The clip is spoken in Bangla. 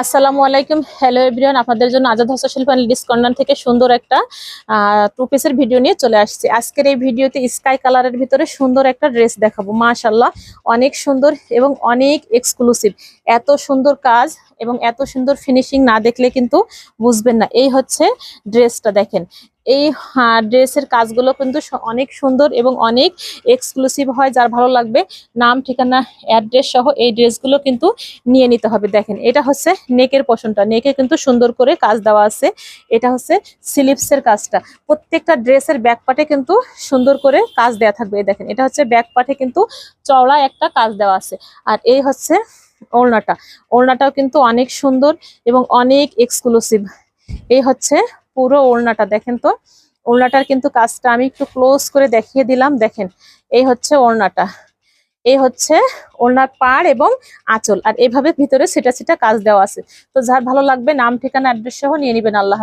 আসসালামু আলাইকুম, হ্যালো এভরিওয়ান। আপনাদের জন্য আজাদ হস্তশিল্প অ্যান্ড লেডিস কর্নার থেকে সুন্দর একটা টু পিসের ভিডিও নিয়ে চলে আসছি। আজকের এই ভিডিওতে স্কাই কালারের ভিতরে সুন্দর একটা ড্রেস দেখাবো। মাশাআল্লাহ, অনেক সুন্দর এবং অনেক এক্সক্লুসিভ। এত সুন্দর কাজ এবং এত সুন্দর ফিনিশিং না দেখলে কিন্তু বুঝবেন না। এই হচ্ছে ড্রেসটা, দেখেন। এই ড্রেসের কাজগুলো কিন্তু অনেক সুন্দর এবং অনেক এক্সক্লুসিভ হয়। যার ভালো লাগবে, নাম, ঠিকানা, অ্যাড্রেস সহ এই ড্রেসগুলো কিন্তু নিয়ে নিতে হবে। দেখেন, এটা হচ্ছে নেকের পশনটা, নেকে কিন্তু সুন্দর করে কাজ দেওয়া আছে। এটা হচ্ছে স্লিভসের কাজটা। প্রত্যেকটা ড্রেসের ব্যাক পার্টে কিন্তু সুন্দর করে কাজ দেওয়া থাকবে। এই দেখেন, এটা হচ্ছে ব্যাক পার্টে কিন্তু চওড়া একটা কাজ দেওয়া আছে। আর এই হচ্ছে ওড়নাটা। ওড়নাটাও কিন্তু অনেক সুন্দর এবং অনেক এক্সক্লুসিভ। এই হচ্ছে পুরো ওড়নাটা, দেখেন তো। ওড়নাটার কিন্তু কাজটা আমি একটু ক্লোজ করে দেখিয়ে দিলাম। দেখেন, এই হচ্ছে ওড়নাটা, এই হচ্ছে ওড়নার পাড় এবং আঁচল। আর এভাবে ভিতরে সেটা সেটা কাজ দেওয়া আছে। তো যার ভালো লাগবে, নাম, ঠিকানা, অ্যাড্রেস সহ নিয়ে নেবেন। আল্লাহ হাফেজ।